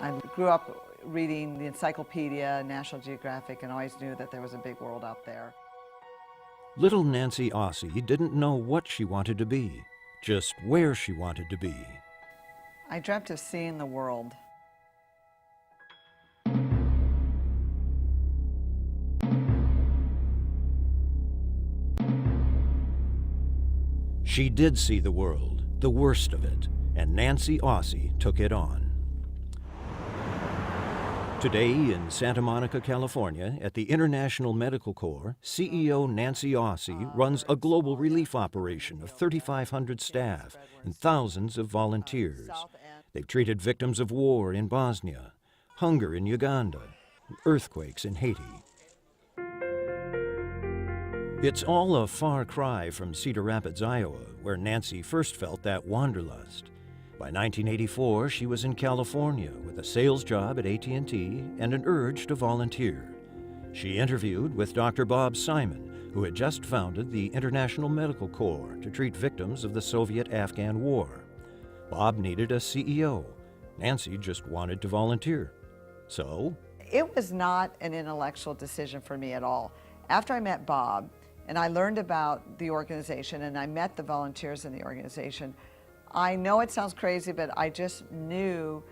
I grew up reading the encyclopedia, National Geographic, and always knew that there was a big world out there. Little Nancy Aossey didn't know what she wanted to be, just where she wanted to be. I dreamt of seeing the world. She did see the world, the worst of it, and Nancy Aossey took it on. Today in Santa Monica, California, at the International Medical Corps, CEO Nancy Aossey runs a global relief operation of 3,500 staff and thousands of volunteers. They've treated victims of war in Bosnia, hunger in Uganda, and earthquakes in Haiti. It's all a far cry from Cedar Rapids, Iowa, where Nancy first felt that wanderlust. By 1984, she was in California with a sales job at AT&T and an urge to volunteer. She interviewed with Dr. Bob Simon, who had just founded the International Medical Corps to treat victims of the Soviet-Afghan War. Bob needed a CEO. Nancy just wanted to volunteer. So? It was not an intellectual decision for me at all. After I met Bob, and I learned about the organization, and I met the volunteers in the organization, I know it sounds crazy, but I just knew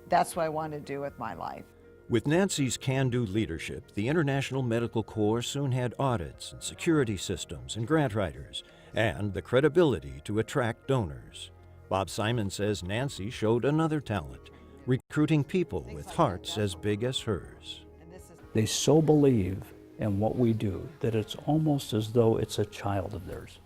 that's what I wanted to do with my life. With Nancy's can-do leadership, the International Medical Corps soon had audits and security systems and grant writers, and the credibility to attract donors. Bob Simon says Nancy showed another talent, recruiting people with hearts as big as hers. They so believe in what we do that it's almost as though it's a child of theirs.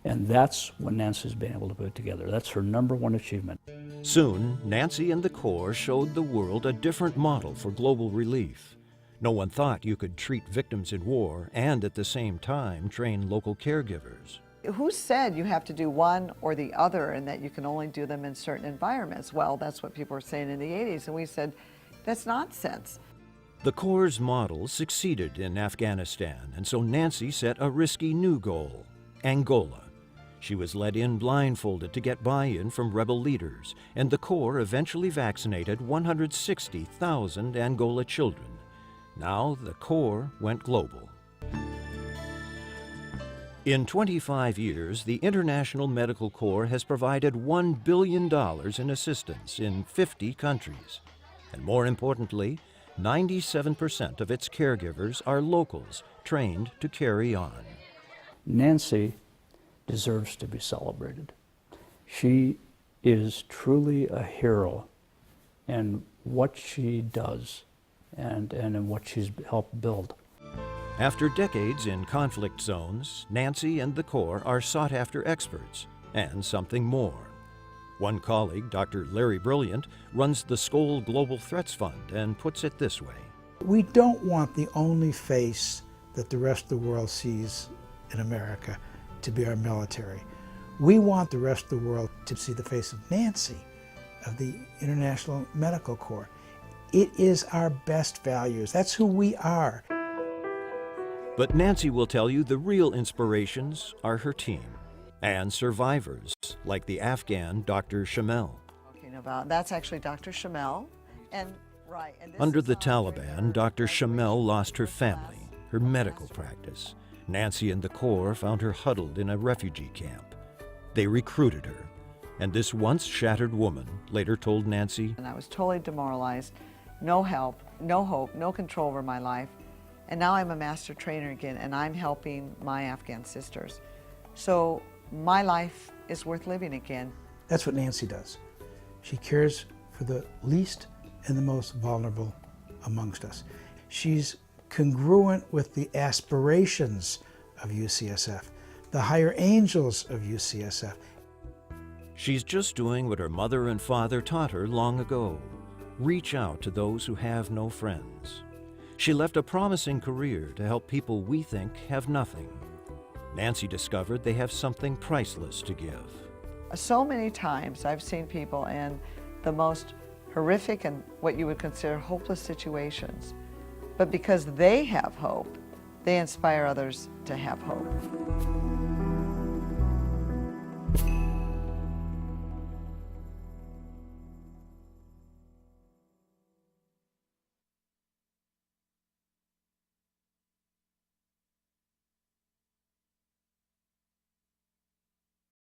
And that's what Nancy's been able to put together. That's her #1 achievement. Soon, Nancy and the Corps showed the world a different model for global relief. No one thought you could treat victims in war and at the same time train local caregivers. Who said you have to do one or the other and that you can only do them in certain environments? Well, that's what people were saying in the 80s, and we said, that's nonsense. The Corps' model succeeded in Afghanistan, and so Nancy set a risky new goal, Angola. She was led in blindfolded to get buy-in from rebel leaders, and the Corps eventually vaccinated 160,000 Angola children. Now the Corps went global. In 25 years, the International Medical Corps has provided $1 billion in assistance in 50 countries. And more importantly, 97% of its caregivers are locals trained to carry on. Nancy deserves to be celebrated. She is truly a hero in what she does and in what she's helped build. After decades in conflict zones, Nancy and the Corps are sought-after experts and something more. One colleague, Dr. Larry Brilliant, runs the Skoll Global Threats Fund and puts it this way. We don't want the only face that the rest of the world sees in America to be our military. We want the rest of the world to see the face of Nancy, of the International Medical Corps. It is our best values. That's who we are. But Nancy will tell you the real inspirations are her team and survivors like the Afghan Dr. Shamel. That's actually Dr. Shamel. And under the Taliban, Dr. Shamel lost her family, her medical practice. Nancy and the Corps found her huddled in a refugee camp. They recruited her, and this once shattered woman later told Nancy, and I was totally demoralized, no help, no hope, no control over my life, and now I'm a master trainer again, and I'm helping my Afghan sisters. So my life is worth living again. That's what Nancy does. She cares for the least and the most vulnerable amongst us. She's congruent with the aspirations of UCSF, the higher angels of UCSF. She's just doing what her mother and father taught her long ago. Reach out to those who have no friends. She left a promising career to help people we think have nothing. Nancy discovered they have something priceless to give. So many times I've seen people in the most horrific and what you would consider hopeless situations. But because they have hope, they inspire others to have hope.